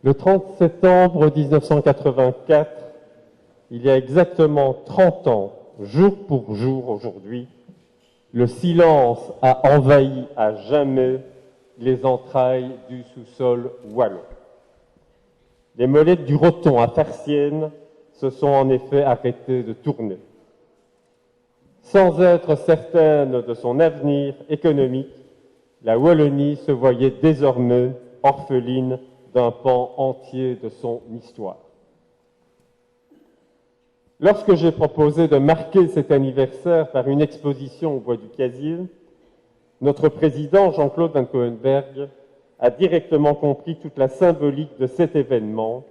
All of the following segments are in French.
Le 30 septembre 1984, il y a exactement 30 ans, jour pour jour aujourd'hui, le silence a envahi à jamais les entrailles du sous-sol wallon. Les molettes du Roton à Farciennes se sont en effet arrêtées de tourner. Sans être certaine de son avenir économique, la Wallonie se voyait désormais orpheline d'un pan entier de son histoire. Lorsque j'ai proposé de marquer cet anniversaire par une exposition au Bois du Casier, notre président Jean-Claude Van Coenberg a directement compris toute la symbolique de cet événement,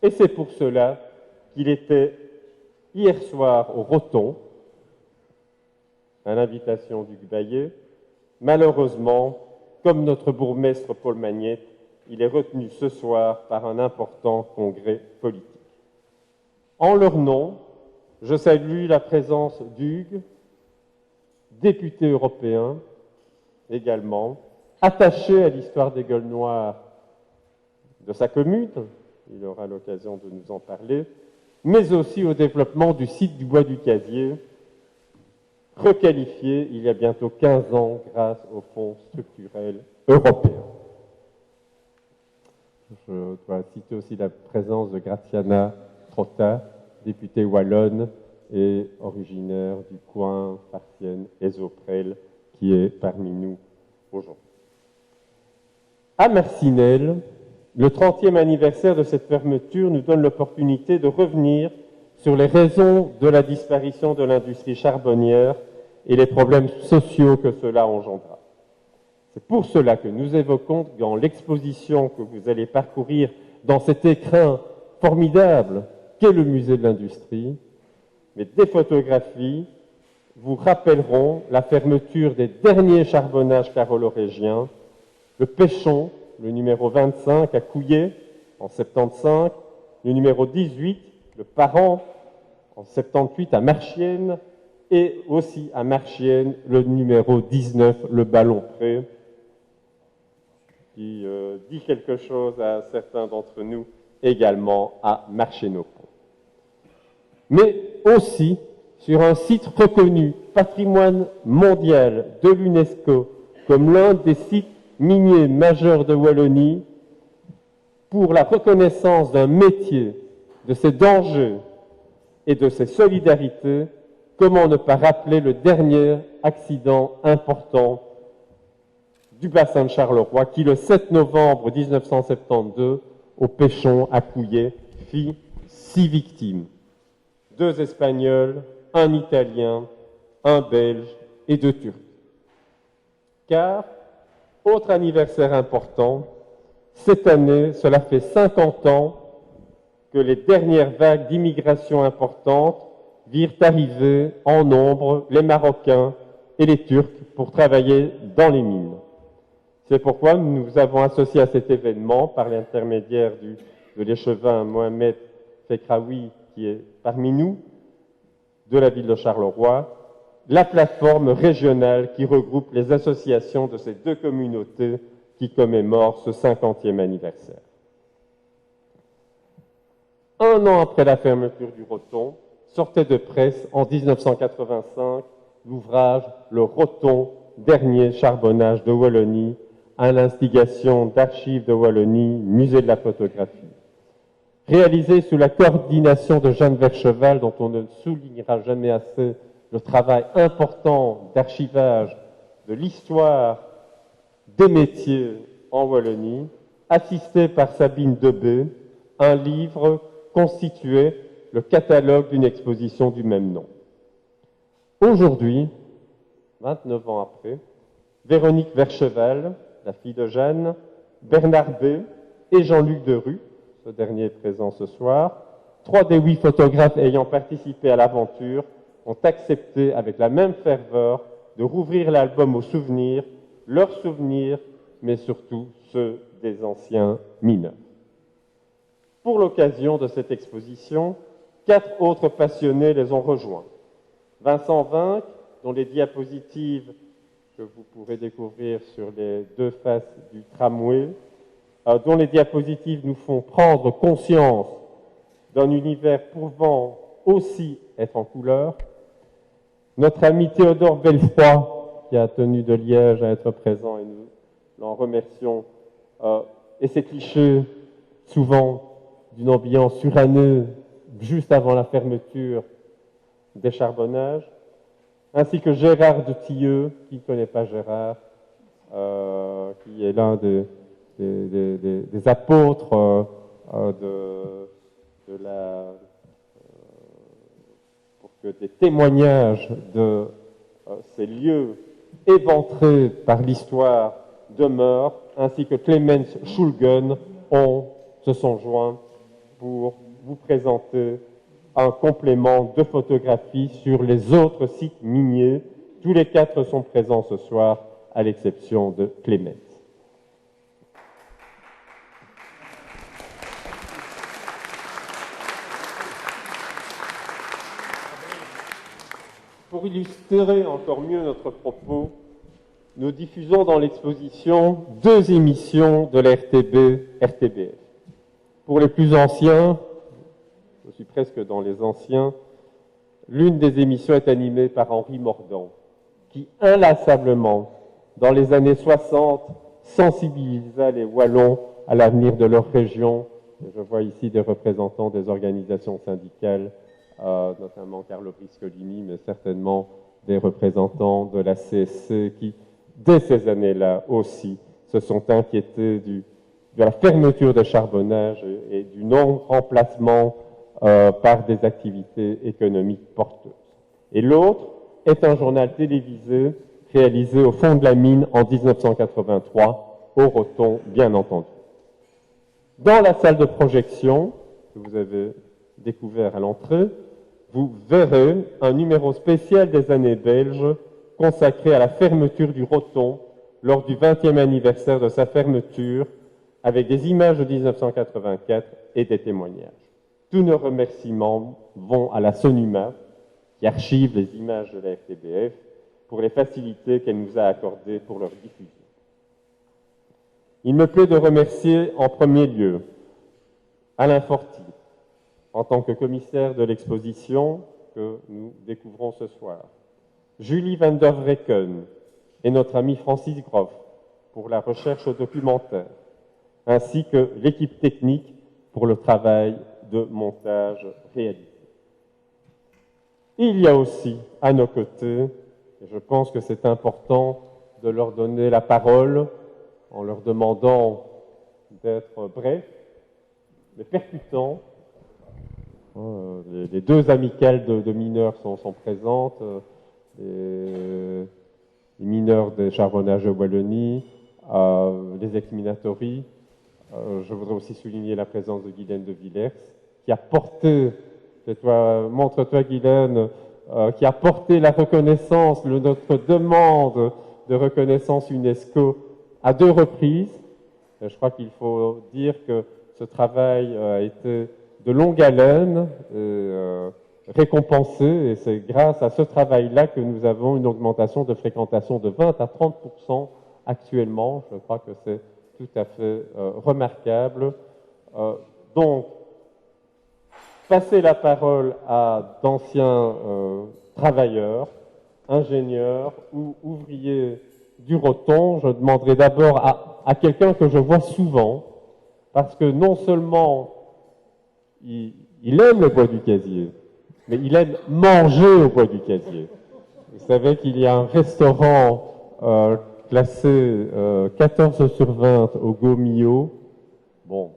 et c'est pour cela qu'il était hier soir au Roton, à l'invitation d'Hugues Bayet. Malheureusement, comme notre bourgmestre Paul Magnette, il est retenu ce soir par un important congrès politique. En leur nom, je salue la présence d'Hugues, député européen également, attaché à l'histoire des Gueules Noires de sa commune, il aura l'occasion de nous en parler, mais aussi au développement du site du Bois du Casier, requalifié il y a bientôt 15 ans grâce aux fonds structurels européens. Je dois citer aussi la présence de Graziana Trotta, députée wallonne et originaire du coin Farciennes et Zoprel, qui est parmi nous aujourd'hui. À Marcinelle, le 30e anniversaire de cette fermeture nous donne l'opportunité de revenir sur les raisons de la disparition de l'industrie charbonnière et les problèmes sociaux que cela engendra. C'est pour cela que nous évoquons dans l'exposition que vous allez parcourir dans cet écrin formidable qu'est le musée de l'industrie, mais des photographies vous rappelleront la fermeture des derniers charbonnages carolorégiens, le Péchon, le numéro 25 à Couillet en 75, le numéro 18, le Parent en 78 à Marchiennes, et aussi à Marchiennes, le numéro 19, le Ballon-Pré, qui dit quelque chose à certains d'entre nous, également à Marchénopo. Mais aussi sur un site reconnu patrimoine mondial de l'UNESCO comme l'un des sites miniers majeurs de Wallonie, pour la reconnaissance d'un métier, de ses dangers et de ses solidarités, comment ne pas rappeler le dernier accident important du bassin de Charleroi qui, le 7 novembre 1972, au Péchon à Couillet, fit 6 victimes. 2 Espagnols, un Italien, un Belge et 2 Turcs. Car, autre anniversaire important, cette année, cela fait 50 ans que les dernières vagues d'immigration importantes virent arriver en nombre les Marocains et les Turcs pour travailler dans les mines. C'est pourquoi nous avons associé à cet événement, par l'intermédiaire de l'échevin Mohamed Fekraoui, qui est parmi nous, de la ville de Charleroi, la plateforme régionale qui regroupe les associations de ces 2 communautés qui commémorent ce 50e anniversaire. Un an après la fermeture du Roton, sortait de presse en 1985 l'ouvrage « Le Roton, dernier charbonnage de Wallonie » à l'instigation d'Archives de Wallonie, Musée de la photographie. Réalisé sous la coordination de Jeanne Vercheval, dont on ne soulignera jamais assez le travail important d'archivage de l'histoire des métiers en Wallonie, assisté par Sabine Debé, un livre constituait le catalogue d'une exposition du même nom. Aujourd'hui, 29 ans après, Véronique Vercheval, la fille de Jeanne, Bernard B. et Jean-Luc Derue, ce dernier est présent ce soir, 3 des 8 photographes ayant participé à l'aventure, ont accepté avec la même ferveur de rouvrir l'album aux souvenirs, leurs souvenirs, mais surtout ceux des anciens mineurs. Pour l'occasion de cette exposition, 4 autres passionnés les ont rejoints. Vincent Vinck, dont les diapositives que vous pourrez découvrir sur les 2 faces du tramway, dont les diapositives nous font prendre conscience d'un univers pouvant aussi être en couleur. Notre ami Théodore Bellefroy, qui a tenu de Liège à être présent, et nous l'en remercions, et ces clichés, souvent d'une ambiance suranneuse, juste avant la fermeture des charbonnages, ainsi que Gérard de Tilleux, qui ne connaît pas Gérard, qui est l'un des apôtres pour que des témoignages de ces lieux éventrés par l'histoire demeurent, ainsi que Clemens Schulgen se sont joints pour vous présenter un complément de photographie sur les autres sites miniers. Tous les 4 sont présents ce soir, à l'exception de Clemens. Pour illustrer encore mieux notre propos, nous diffusons dans l'exposition 2 émissions de la RTBF. Pour les plus anciens, je suis presque dans les anciens, l'une des émissions est animée par Henri Mordant, qui inlassablement, dans les années 60, sensibilisa les Wallons à l'avenir de leur région. Et je vois ici des représentants des organisations syndicales, notamment Carlo Briscolini, mais certainement des représentants de la CSC qui, dès ces années-là aussi, se sont inquiétés de la fermeture des charbonnages et du non-remplacement par des activités économiques porteuses. Et l'autre est un journal télévisé réalisé au fond de la mine en 1983, au Roton, bien entendu. Dans la salle de projection, que vous avez découvert à l'entrée, vous verrez un numéro spécial des années belges consacré à la fermeture du Roton lors du 20e anniversaire de sa fermeture, avec des images de 1984 et des témoignages. Tous nos remerciements vont à la SONUMA, qui archive les images de la RTBF, pour les facilités qu'elle nous a accordées pour leur diffusion. Il me plaît de remercier en premier lieu Alain Forti, en tant que commissaire de l'exposition que nous découvrons ce soir, Julie van der Vrecken et notre ami Francis Groff pour la recherche au documentaire, ainsi que l'équipe technique pour le travail de montage réalisé. Il y a aussi à nos côtés, et je pense que c'est important de leur donner la parole en leur demandant d'être brefs, mais percutants. Les 2 amicales de mineurs sont présentes, les mineurs des charbonnages de Wallonie, les ex-minatories. Je voudrais aussi souligner la présence de Guylaine de Villers, qui a porté, montre-toi Guylaine, qui a porté la reconnaissance, notre demande de reconnaissance UNESCO à 2 reprises. Je crois qu'il faut dire que ce travail a été de longue haleine, récompensé, et c'est grâce à ce travail-là que nous avons une augmentation de fréquentation de 20 à 30% actuellement. Je crois que c'est tout à fait remarquable. Donc, passer la parole à d'anciens travailleurs, ingénieurs ou ouvriers du Roton, je demanderai d'abord à quelqu'un que je vois souvent, parce que non seulement il aime le bois du casier, mais il aime manger au bois du casier. Vous savez qu'il y a un restaurant classé 14 sur 20 au Gaumillot. Bon,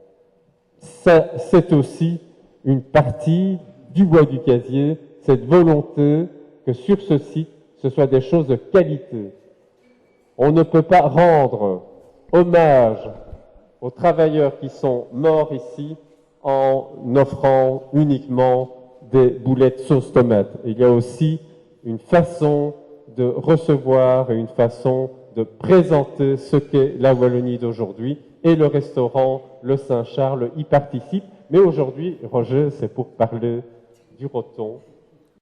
c'est aussi une partie du bois du casier, cette volonté que sur ce site, ce soit des choses de qualité. On ne peut pas rendre hommage aux travailleurs qui sont morts ici en offrant uniquement des boulettes sauce tomate. Il y a aussi une façon de recevoir et une façon de présenter ce qu'est la Wallonie d'aujourd'hui, et le restaurant Le Saint-Charles y participe. Mais aujourd'hui, Roger, c'est pour parler du Roton